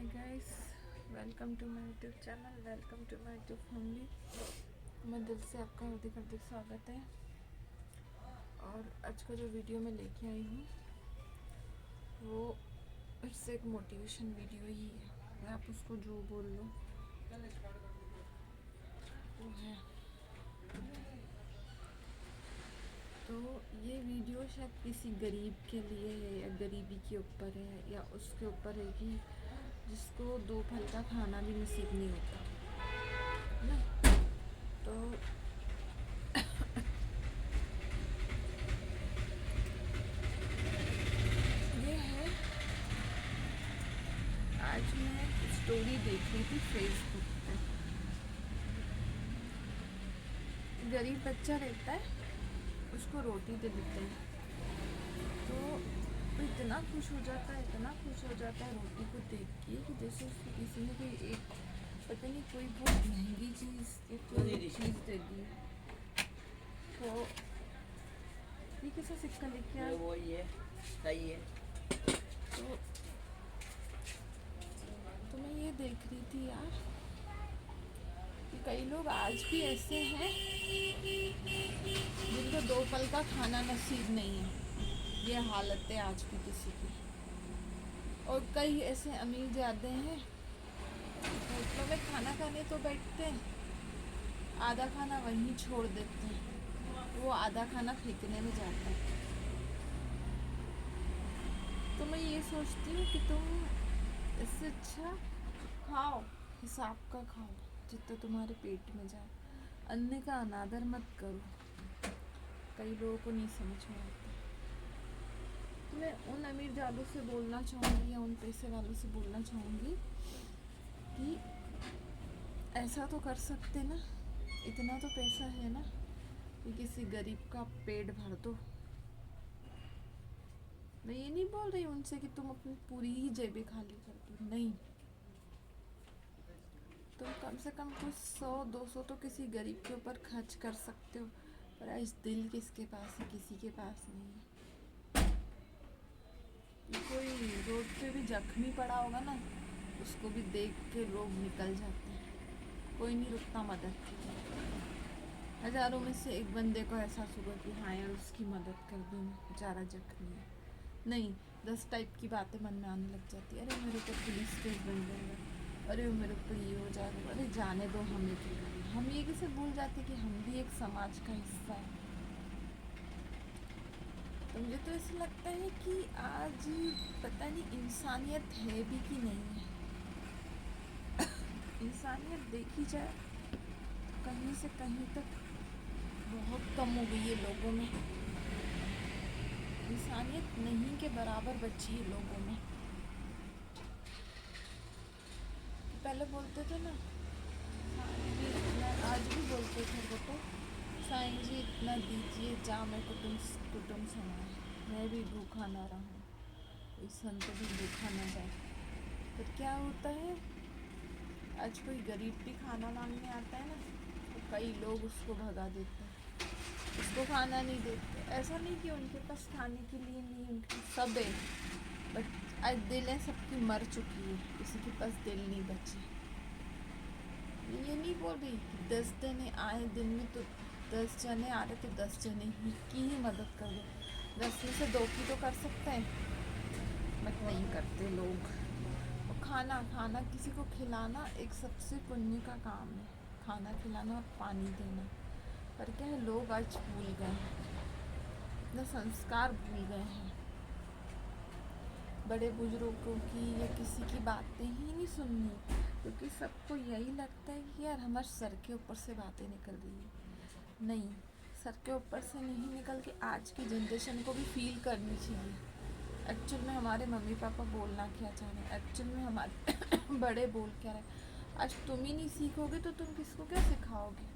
Hi guys, welcome to my YouTube channel, welcome to my YouTube family. मैं दिल से आपका हार्दिक हार्दिक स्वागत है। और आज का जो वीडियो मैं लेके आई हूँ वो इससे एक मोटिवेशन वीडियो ही है, आप उसको जो बोल लो वो है। तो ये वीडियो शायद किसी गरीब के लिए है या गरीबी के ऊपर है या उसके ऊपर है कि जिसको दो फल का खाना भी नसीब नहीं होता ना। तो ये है, आज मैं स्टोरी देख रही थी फेसबुक पे। गरीब बच्चा रहता है, उसको रोटी दे देते हैं तो वो इतना खुश हो जाता है, इतना खुश हो जाता है रोटी को देख के कि जैसे उसको किसी ने कोई एक पता नहीं कोई बहुत महंगी चीज़ कोई चीज़ दे दी। तो ये कैसा सिक्का लेके आया, वो ये सही है। तो मैं ये देख रही थी यार कि कई लोग आज भी ऐसे हैं जिनको दो पल का खाना नसीब नहीं है। ये हालत है आज भी किसी की। और कई ऐसे अमीर ज़्यादा हैं, होटलों में खाना खाने तो बैठते हैं, आधा खाना वहीं छोड़ देते हैं, वो आधा खाना फेंकने में जाता है। तो मैं ये सोचती हूँ कि तुम इससे अच्छा खाओ, हिसाब का खाओ जितना तुम्हारे पेट में जाए। अन्न का अनादर मत करो, कई लोगों को नहीं समझ में आता। तो मैं उन अमीर जादों से बोलना चाहूँगी या उन पैसे वालों से बोलना चाहूँगी कि ऐसा तो कर सकते ना, इतना तो पैसा है ना कि किसी गरीब का पेट भर दो। मैं ये नहीं बोल रही उनसे कि तुम अपनी पूरी ही जेबें खाली कर दो, नहीं। तुम कम से कम कुछ 100-200 तो किसी गरीब के ऊपर खर्च कर सकते हो, पर आज दिल किसके पास है, किसी के पास नहीं है। कोई रोड पे भी जख्मी पड़ा होगा ना, उसको भी देख के लोग निकल जाते हैं, कोई नहीं रुकता मदद के लिए। हज़ारों में से एक बंदे को एहसास होगा कि हाँ यार उसकी मदद कर दूँ, बेचारा जख्मी है। नहीं, 10 टाइप की बातें मन में आने लग जाती है। अरे मेरे ऊपर पुलिस केस बन जाएगा, अरे मेरे ऊपर ये हो जाएगा, अरे जाने दो, हमें क्यों करना। हम ये कैसे भूल जाते कि हम भी एक समाज का हिस्सा है। तो मुझे तो ऐसा लगता है कि आज पता नहीं इंसानियत है भी कि नहीं है। इंसानियत देखी जाए तो कहीं से कहीं तक बहुत कम हो गई है लोगों में। इंसानियत नहीं के बराबर बची है लोगों में। पहले बोलते थे ना, आज भी बोलते थे वो तो, साईं जी इतना दीजिए जा मैं कुटुम्ब समाए, मैं भी भूखा ना रहूं, कोई संत भी भूखा ना जाए। पर क्या होता है, आज कोई गरीब भी खाना मांगने आता है ना तो कई लोग उसको भगा देते हैं, उसको खाना नहीं देते। ऐसा नहीं कि उनके पास खाने के लिए नहीं, उनके सब है, बट आज दिलें सबकी मर चुकी है, किसी के पास दिल नहीं बचे। ये नहीं बोल रही कि 10 जने आए दिन में तो 10 जने आ रहे तो 10 जने ही की ही मदद कर दो, 10 में से 2 की तो कर सकते हैं, बट नहीं करते लोग। और खाना किसी को खिलाना एक सबसे पुण्य का काम है, खाना खिलाना और पानी देना। पर क्या है, लोग आज भूल गए हैं, अपना संस्कार भूल गए हैं। बड़े बुजुर्गों की या किसी की बातें ही नहीं सुननी, क्योंकि सबको यही लगता है कि यार हमारे सर के ऊपर से बातें निकल रही है। नहीं, सर के ऊपर से नहीं निकल के आज की जनरेशन को भी फील करनी चाहिए एक्चुअल में हमारे मम्मी पापा बोलना क्या चाह रहे हैं, एक्चुअल में हमारे बड़े बोल क्या रहे हैं। आज तुम ही नहीं सीखोगे तो तुम किसको क्या सिखाओगे।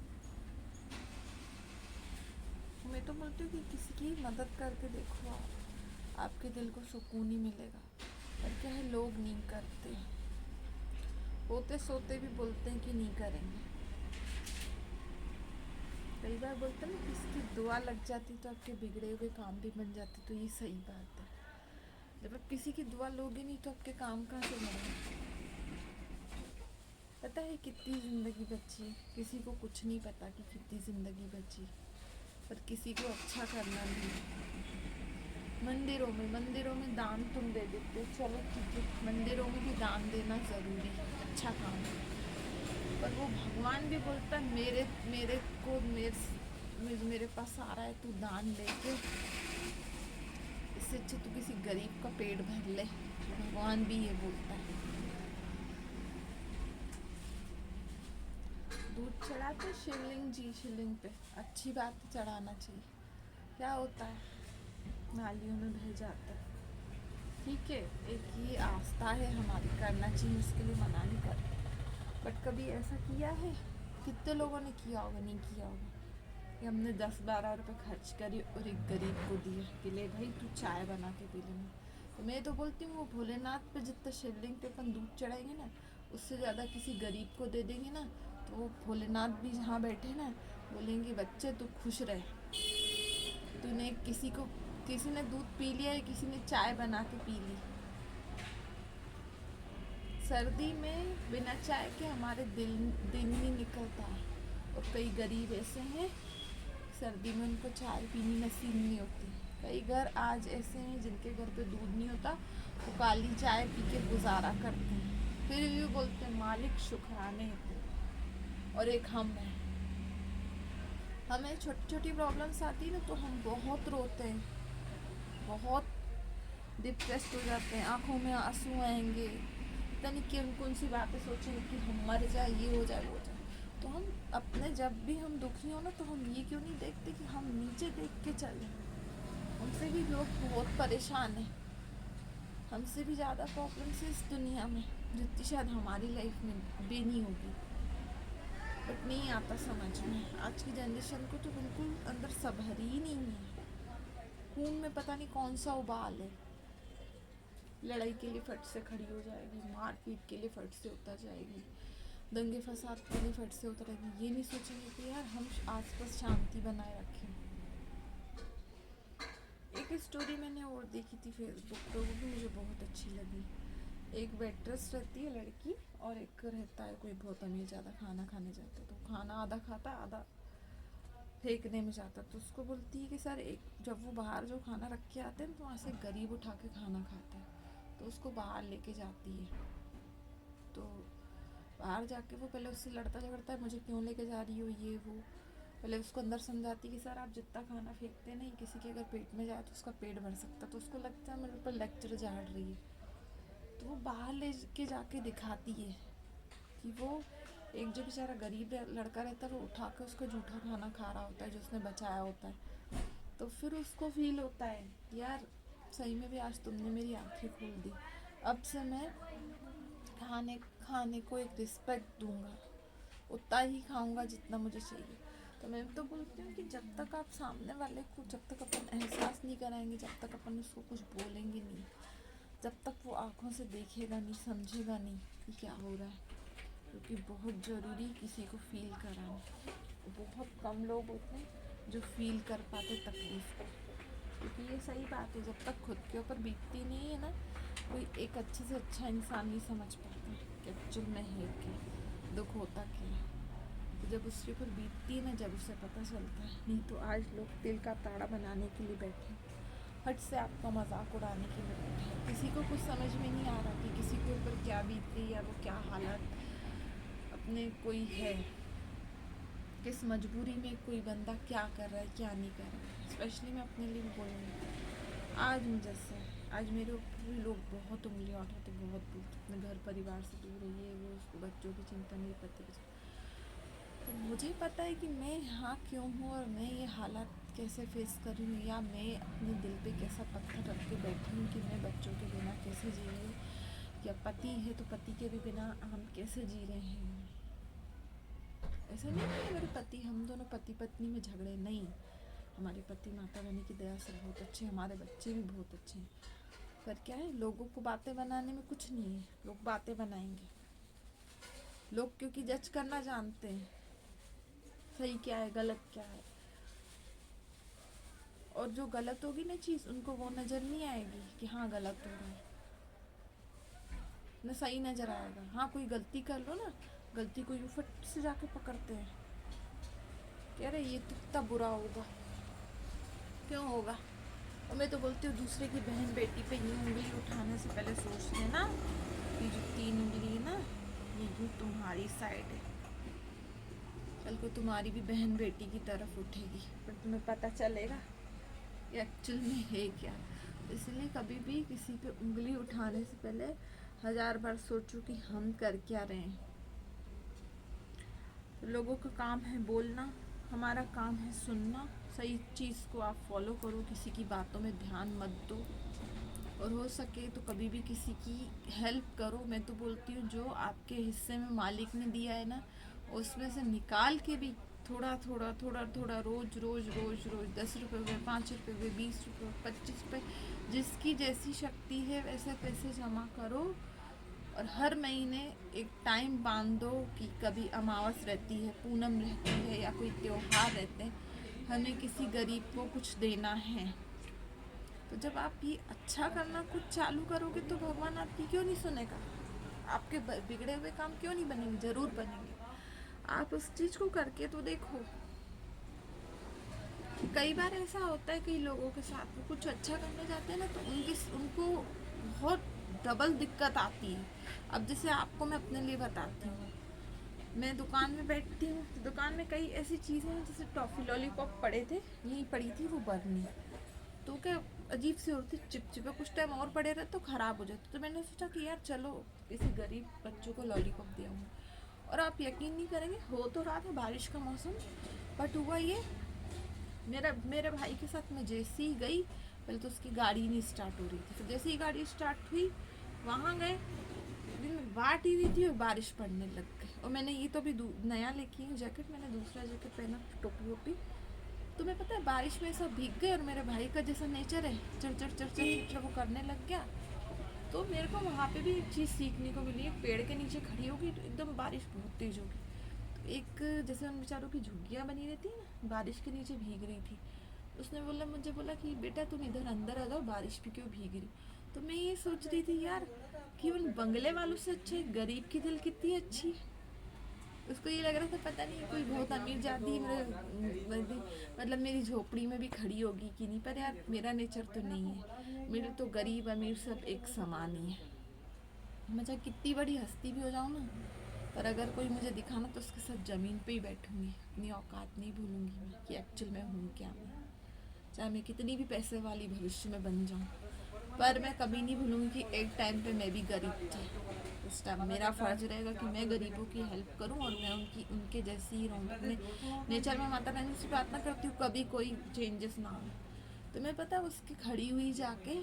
मैं तो बोलती हूँ कि किसी की मदद करके देखो, आपके दिल को सुकून ही मिलेगा। पर क्या है, लोग नहीं करते, होते सोते भी बोलते हैं कि नहीं करेंगे। कई बार बोलते हैं ना, किसकी दुआ लग जाती तो आपके बिगड़े हुए काम भी बन जाते, तो ये सही बात है। जब आप किसी की दुआ लोगे नहीं तो आपके काम कहाँ से बनेंगे। पता है कितनी ज़िंदगी बची है? किसी को कुछ नहीं पता कि कितनी ज़िंदगी बची, पर किसी को अच्छा करना नहीं है। मंदिरों में दान तुम दे देते हो, चलो ठीक है, मंदिरों में भी दान देना ज़रूरी है, अच्छा काम है। पर वो भगवान भी बोलता है मेरे मेरे को मेरे पास आ रहा है, तू दान लेके, इससे अच्छा तू किसी गरीब का पेट भर ले। भगवान भी ये बोलता है। दूध चढ़ाते शिवलिंग जी, शिवलिंग पे अच्छी बात है, चढ़ाना चाहिए। क्या होता है, नालियों में बह जाता है, ठीक है, एक ये आस्था है हमारी, करना चाहिए, उसके लिए मना नहीं कर। बट कभी ऐसा किया है? कितने लोगों ने किया होगा, नहीं किया होगा कि हमने 10-12 रुपए खर्च करी और एक गरीब को दिया कि ले भाई तू चाय बना के पी लेना। तो मैं तो बोलती हूँ वो भोलेनाथ पे जितना शिवलिंग पे अपन दूध चढ़ाएंगे ना, उससे ज़्यादा किसी गरीब को दे देंगे ना, तो वो भोलेनाथ भी जहाँ बैठे ना बोलेंगे बच्चे तू खुश रहे, तूने किसी ने दूध पी लिया है, किसी ने चाय बना के पी ली। सर्दी में बिना चाय के हमारे दिन नहीं निकलता है, और कई गरीब ऐसे हैं सर्दी में उनको चाय पीनी नसीब नहीं होती। कई घर आज ऐसे हैं जिनके घर पे दूध नहीं होता, वो काली चाय पी के गुजारा करते हैं, फिर भी बोलते हैं मालिक शुक्राने हैं। और एक हम हैं, हमें छोटी छोटी प्रॉब्लम्स आती है ना तो हम बहुत रोते हैं, बहुत डिप्रेस्ड हो जाते हैं, आंखों में आंसू आएंगे, पता नहीं कौन कौन सी बातें सोचेंगे कि हम मर जाए, ये हो जाए, वो हो जाए। तो हम अपने जब भी हम दुखी हो ना, तो हम ये क्यों नहीं देखते कि हम नीचे देख के चलें। हमसे भी लोग बहुत परेशान हैं, हमसे भी ज़्यादा प्रॉब्लम्स है इस दुनिया में, जितनी शायद हमारी लाइफ में भी नहीं होगी, बट नहीं आता समझ में। आज की जनरेशन को तो बिल्कुल अंदर सब्र ही नहीं है, खून में पता नहीं कौन सा उबाल है। लड़ाई के लिए फट से खड़ी हो जाएगी, मारपीट के लिए फट से उतर जाएगी, दंगे फसाद के लिए फट से उतरेगी। ये नहीं सोचेंगे कि यार हम आसपास शांति बनाए रखें। एक स्टोरी मैंने और देखी थी फेसबुक पे, वो भी मुझे बहुत अच्छी लगी। एक वेट्रेस रहती है लड़की, और एक रहता है कोई बहुत अमीर, ज़्यादा खाना खाने जाता है, तो खाना आधा खाता आधा फेंकने में जाता, तो उसको बोलती है कि सर एक जब वो बाहर जो खाना रख के आते हैं तो वहाँ से गरीब उठा के खाना खाता है, तो उसको बाहर लेके जाती है। तो बाहर जाके वो पहले उससे लड़ता झगड़ता है, मुझे क्यों लेके जा रही हो, ये वो। पहले उसको अंदर समझाती कि सर आप जितना खाना फेंकते नहीं, किसी के अगर पेट में जाए तो उसका पेट भर सकता, तो उसको लगता है मेरे ऊपर लेक्चर झाड़ रही है। तो वो बाहर ले के जाके दिखाती है कि वो एक जो बेचारा गरीब लड़का रहता है, वो उठा के उसका जूठा खाना खा रहा होता है जो उसने बचाया होता है। तो फिर उसको फील होता है यार सही में भी आज तुमने मेरी आंखें खोल दी, अब से मैं खाने खाने को एक रिस्पेक्ट दूंगा, उतना ही खाऊंगा जितना मुझे चाहिए। तो मैं तो बोलती हूँ कि जब तक आप सामने वाले को, जब तक अपन एहसास नहीं कराएंगे, जब तक अपन उसको कुछ बोलेंगे नहीं, जब तक वो आँखों से देखेगा नहीं, समझेगा नहीं कि क्या हो रहा है, क्योंकि बहुत ज़रूरी किसी को फील कराना। बहुत कम लोग होते हैं जो फील कर पाते तकलीफ़ को, क्योंकि ये सही बात है, जब तक खुद के ऊपर बीतती नहीं है ना, कोई एक अच्छे से अच्छा इंसान नहीं समझ पाता कि एक्चुअल में है क्या, दुख होता क्या है। तो जब उसके ऊपर बीतती है ना, जब उसे पता चलता है। नहीं तो आज लोग तिल का ताड़ा बनाने के लिए बैठे, हट से आपका मजाक उड़ाने के लिए बैठे। किसी को कुछ समझ में नहीं आ रहा कि किसी के ऊपर क्या बीत रही है, या वो क्या हालत अपने कोई है, किस मजबूरी में कोई बंदा क्या कर रहा है, क्या नहीं कर रहा है। स्पेशली मैं अपने लिए भी बोलूँगी, आज जैसे आज मेरे ऊपर भी लोग बहुत उंगली उठाते, बहुत बोलते अपने घर परिवार से दूर रहिए, वो उसको बच्चों की चिंता नहीं, पति की। तो मुझे पता है कि मैं यहाँ क्यों हूँ, और मैं ये हालात कैसे फेस कर रही हूँ, या मैं अपने दिल पे कैसा पत्थर रख के बैठी हूँ कि मैं बच्चों के बिना कैसे जी रही हूँ, या पति है तो पति के भी बिना हम कैसे जी रहे हैं। ऐसा नहीं है मेरे पति, हम दोनों पति पत्नी में झगड़े नहीं, हमारे पति माता रानी की दया से बहुत अच्छे, हमारे बच्चे भी बहुत अच्छे हैं। पर क्या है, लोगों को बातें बनाने में कुछ नहीं है, लोग बातें बनाएंगे, लोग क्योंकि जज करना जानते हैं, सही क्या है गलत क्या है, और जो गलत होगी ना चीज़, उनको वो नज़र नहीं आएगी कि हाँ गलत हो रहा है, न सही नज़र आएगा। हाँ कोई गलती कर लो ना, गलती को यूँ फट से जाके पकड़ते हैं कि अरे ये तो कितना बुरा होगा, क्यों होगा। और मैं तो बोलती हूँ दूसरे की बहन बेटी पे यूँ उंगली उठाने से पहले सोच लेना, ये जो 3 उंगली है ना, ये यूँ तुम्हारी साइड है, कल को तुम्हारी भी बहन बेटी की तरफ उठेगी, पर तुम्हें पता चलेगा ये एक्चुअल में है क्या। इसलिए कभी भी किसी पे उंगली उठाने से पहले 1000 बार सोचो कि हम कर क्या रहे हैं। लोगों का काम है बोलना, हमारा काम है सुनना। सही चीज़ को आप फॉलो करो, किसी की बातों में ध्यान मत दो, और हो सके तो कभी भी किसी की हेल्प करो। मैं तो बोलती हूँ जो आपके हिस्से में मालिक ने दिया है ना, उसमें से निकाल के भी थोड़ा थोड़ा थोड़ा थोड़ा रोज रोज रोज रोज 10 रुपये हुए, 5 रुपये हुए, 20 रुपये, 25 रुपये, जिसकी जैसी शक्ति है वैसे पैसे जमा करो। और हर महीने एक टाइम बांध दो कि कभी अमावस रहती है, पूनम रहती है, या कोई त्योहार रहते हैं, हमें किसी गरीब को कुछ देना है। तो जब आप ये अच्छा करना कुछ चालू करोगे तो भगवान आपकी क्यों नहीं सुनेगा, आपके बिगड़े हुए काम क्यों नहीं बनेंगे, ज़रूर बनेंगे। आप उस चीज़ को करके तो देखो। कई बार ऐसा होता है कई लोगों के साथ में कुछ अच्छा करने जाते हैं ना, तो उनको बहुत डबल दिक्कत आती है। अब जैसे आपको मैं अपने लिए बताती हूँ, मैं दुकान में बैठती हूँ तो दुकान में कई ऐसी चीज़ें हैं, जैसे टॉफ़ी लॉलीपॉप पड़े थे, यहीं पड़ी थी वो बर्नी, तो क्या अजीब सी होती, चिपचिपे, कुछ टाइम और पड़े रहे तो ख़राब हो जाते। तो मैंने सोचा कि यार चलो किसी गरीब बच्चों को लॉलीपॉप दिया हूँ। और आप यकीन नहीं करेंगे, हो तो रहा था बारिश का मौसम, बट हुआ ये, मेरे भाई के साथ मैं जैसे ही गई, पहले तो उसकी गाड़ी नहीं स्टार्ट हो रही थी, फिर जैसे ही गाड़ी स्टार्ट हुई वहाँ गए, दिन में बाट ही रही थी और बारिश पड़ने लग गई। और मैंने ये तो अभी नया लेके हूँ जैकेट, मैंने दूसरा जैकेट पहना, टोपी वोपी, तो मैं पता है बारिश में सब भीग गए। और मेरे भाई का जैसा नेचर है, चढ़ चढ़ चढ़ चढ़ चढ़ वो करने लग गया। तो मेरे को वहाँ पे भी एक चीज़ सीखने को मिली, एक पेड़ के नीचे खड़ी होगी तो एकदम बारिश बहुत तेज़ होगी, तो एक जैसे उन बेचारों की झुग्गियाँ बनी रहती है ना, बारिश के नीचे भीग रही थी, उसने मुझे बोला कि बेटा तुम इधर अंदर आ जाओ, बारिश भी क्यों भीग रही। तो मैं ये सोच रही थी यार कि उन बंगले वालों से अच्छे गरीब की दिल कितनी अच्छी है। उसको ये लग रहा था पता नहीं कोई बहुत अमीर जाती मतलब मेरी झोपड़ी में भी खड़ी होगी कि नहीं, पर यार मेरा नेचर तो नहीं है, मेरे तो गरीब अमीर सब एक समान ही है। मैं चाहे कितनी बड़ी हस्ती भी हो जाऊँ ना, पर अगर कोई मुझे दिखाना तो उसके साथ ज़मीन पे ही बैठूंगी, अपनी औकात नहीं भूलूंगी मैं कि एक्चुअल में हूँ क्या मैं, चाहे मैं कितनी भी पैसे वाली भविष्य में बन जाऊँ, पर मैं कभी नहीं भूलूंगी कि एक टाइम पे मैं भी गरीब थी। उस टाइम मेरा फ़र्ज रहेगा कि मैं गरीबों की हेल्प करूं और मैं उनके जैसी ही रहूँ। अपने नेचर में माता रानी से प्रार्थना करती हूँ कभी कोई चेंजेस ना हो। तो मैं पता उसकी खड़ी हुई जाके,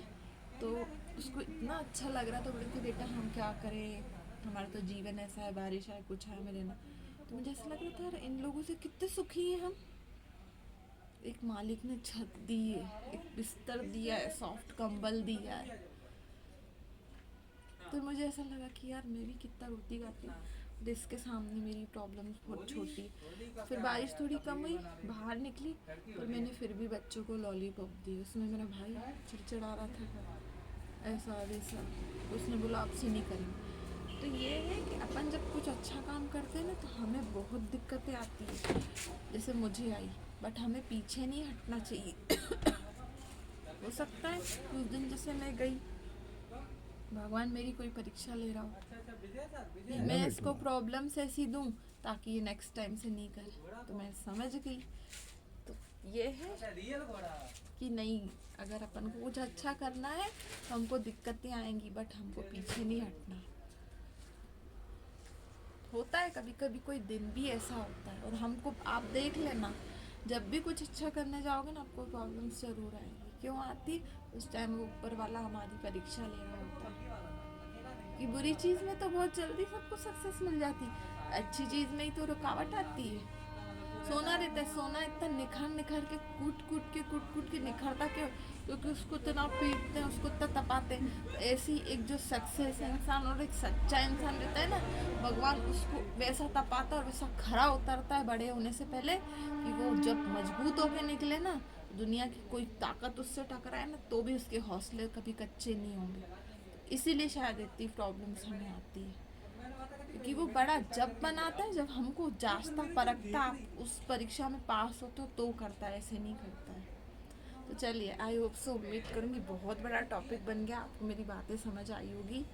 तो उसको इतना अच्छा लग रहा था, बोलती बेटा हम क्या करें, हमारा तो जीवन ऐसा है, बारिश है, कुछ है मेरे ना। तो मुझे ऐसा लग रहा था यार इन लोगों से कितने सुखी हैं हम, एक मालिक ने छत दी है, एक बिस्तर दिया है, सॉफ्ट कंबल दिया है। तो मुझे ऐसा लगा कि यार मैं भी कितना रोती गाती हूँ, इसके सामने मेरी प्रॉब्लम्स बहुत छोटी। फिर बारिश थोड़ी कम हुई, बाहर निकली, पर मैंने फिर भी बच्चों को लॉलीपॉप दी। उसमें मेरा भाई चिड़चिड़ा रहा था ऐसा वैसा, उसने बोला आपसे नहीं करेंगे। तो ये है कि अपन जब कुछ अच्छा काम करते हैं ना तो हमें बहुत दिक्कतें आती है, जैसे मुझे आई, बट हमें पीछे नहीं हटना चाहिए। हो सकता है उस दिन जैसे मैं गई, भगवान मेरी कोई परीक्षा ले रहा हो, मैं इसको प्रॉब्लम्स ऐसी दूं ताकि ये नेक्स्ट टाइम से नहीं करे। तो मैं समझ गई। तो ये है कि नहीं, अगर अपन को कुछ अच्छा करना है तो हमको दिक्कतें आएंगी, बट हमको पीछे नहीं हटना। होता है कभी कभी कोई दिन भी ऐसा होता है, और हमको आप देख लेना, जब भी कुछ अच्छा करने जाओगे ना आपको प्रॉब्लम्स जरूर आएंगी। क्यों आती, उस टाइम वो ऊपर वाला हमारी परीक्षा ले रहा होता है। कि बुरी चीज़ में तो बहुत जल्दी सबको सक्सेस मिल जाती, अच्छी चीज़ में ही तो रुकावट आती है। सोना रहता है, सोना इतना निखर निखर के कूट कूट के निखरता क्यों, क्योंकि उसको इतना पीटते हैं, उसको इतना तपाते हैं। तो ऐसी एक जो सक्सेस इंसान और एक सच्चा इंसान रहता है ना, भगवान उसको वैसा तपाता और वैसा खरा उतरता है बड़े होने से पहले, कि वो जब मजबूत होके निकले ना, दुनिया की कोई ताकत उससे टकराए ना तो भी उसके हौसले कभी कच्चे नहीं होंगे। इसीलिए शायद इतनी प्रॉब्लम्स हमें आती है। क्योंकि वो बड़ा जब बनाता है जब हमको जांचता परखता, आप उस परीक्षा में पास हो तो करता है, ऐसे नहीं करता है। तो चलिए, आई होप सो, उम्मीद करूँगी बहुत बड़ा टॉपिक बन गया, आपको मेरी बातें समझ आई होगी।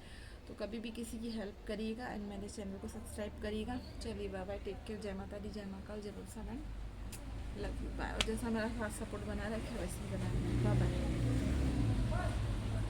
तो कभी भी किसी की हेल्प करिएगा एंड मेरे चैनल को सब्सक्राइब करिएगा। चलिए बाय बाय, टेक केयर, जय माता दी, जय महाकाल, जय बोलसा, लव यू, बाय। और जैसा मेरा साथ सपोर्ट बना रखा है वैसे ही बना रखा, बाय बाय।